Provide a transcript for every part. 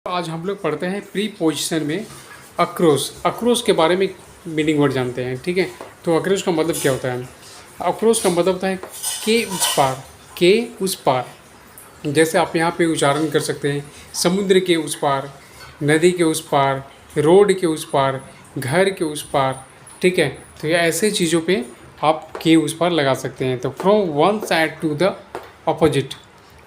आज हम लोग पढ़ते हैं प्रीपोजिशन में अक्रोस। अक्रोस के बारे में मीनिंग वर्ड जानते हैं, ठीक है। तो अक्रोस का मतलब क्या होता है? अक्रोस का मतलब होता है के उस पार, के उस पार। जैसे आप यहाँ पे उच्चारण कर सकते हैं, समुद्र के उस पार, नदी के उस पार, रोड के उस पार, घर के उस पार, ठीक है। तो ये ऐसे चीज़ों पे आप के उस पार लगा सकते हैं। तो from one side to the opposite,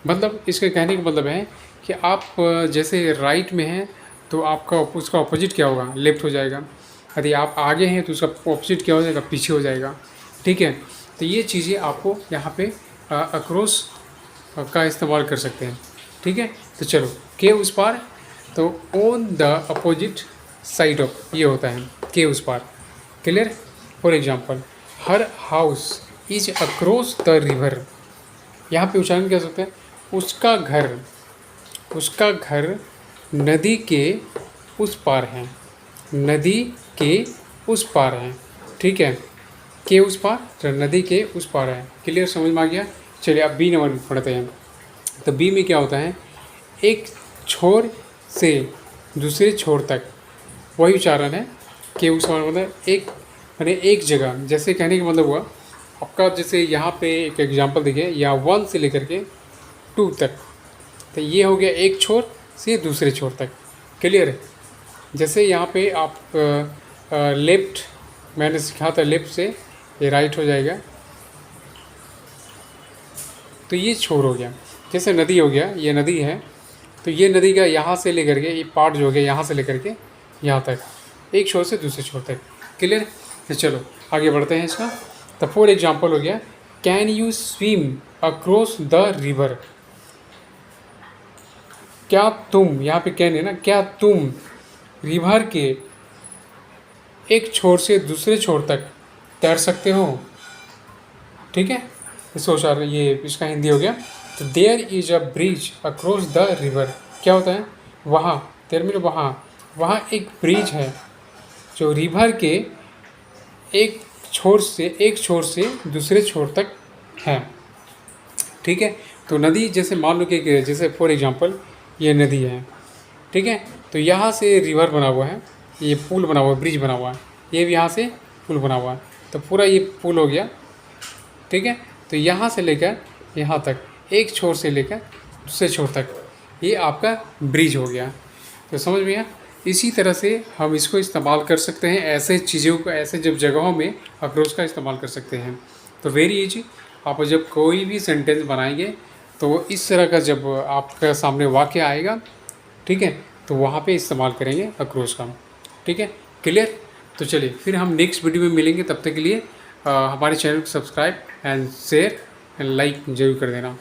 मतलब इसके कहने का मतलब है कि आप जैसे राइट में हैं तो आपका उसका अपोजिट क्या होगा? लेफ्ट हो जाएगा। यदि आप आगे हैं तो उसका अपोजिट क्या हो जाएगा? पीछे हो जाएगा, ठीक है। तो ये चीज़ें आपको यहाँ पे अक्रॉस का इस्तेमाल कर सकते हैं, ठीक है। तो चलो, के उस पार, तो on the opposite side of, ये होता है के उस पार। Clear? For example, her house is across the river. यहाँ पे उच्चारण क्या सकते हैं? उसका घर नदी के उस पार है, नदी के उस पार है, ठीक है। के उस पार तो नदी के उस पार है। क्लियर? समझ में आ गया? चलिए अब बी नंबर पढ़ते हैं। तो बी में क्या होता है? एक छोर से दूसरे छोर तक, वही उच्चारण है। के उस पार मतलब एक, यानी एक जगह। जैसे कहने का मतलब हुआ आपका, जैसे यहाँ पे एक एग्जांपल देखिए, या 1 से लेकर के 2 तक, तो ये हो गया एक छोर से दूसरे छोर तक। क्लियर है? जैसे यहाँ पे आप लेफ्ट, मैंने सिखा था लेफ्ट से ये राइट हो जाएगा, तो ये छोर हो गया। जैसे नदी हो गया, ये नदी है, तो ये नदी का यहाँ से लेकर के ये पार्ट जो हो गया, यहाँ से लेकर के यहाँ तक, एक छोर से दूसरे छोर तक। क्लियर? तो चलो आगे बढ़ते हैं इसका। तो फॉर एग्जाम्पल हो गया, can you swim across the river. क्या तुम, यहाँ पे कैन है ना, क्या तुम रिवर के एक छोर से दूसरे छोर तक तैर सकते हो, ठीक है। सोचा ये इसका हिंदी हो गया। तो there is a bridge across the river. क्या होता है? वहाँ, देयर मीन वहाँ एक ब्रिज है जो रिवर के एक छोर से दूसरे छोर तक है, ठीक है। तो नदी, जैसे मान लो कि जैसे फॉर एग्जांपल ये नदी है, ठीक है। तो यहाँ से रिवर बना हुआ है, ये पुल बना हुआ है, ब्रिज बना हुआ है, ये भी यहाँ से पुल बना हुआ है, तो पूरा ये पुल हो गया, ठीक है। तो यहाँ से लेकर यहाँ तक, एक छोर से लेकर दूसरे छोर तक, ये आपका ब्रिज हो गया। तो समझ में आया? इसी तरह से हम इसको इस्तेमाल कर सकते हैं, ऐसे चीज़ों को, ऐसे जब जगहों में अक्रोस का इस्तेमाल कर सकते हैं। तो वेरी इजी, आप जब कोई भी सेंटेंस बनाएंगे तो इस तरह का जब आपका सामने वाक्य आएगा, ठीक है, तो वहाँ पे इस्तेमाल करेंगे अक्रोस का, ठीक है। क्लियर? तो चलिए फिर हम नेक्स्ट वीडियो में मिलेंगे। तब तक के लिए हमारे चैनल को subscribe and share and like जरूर कर देना।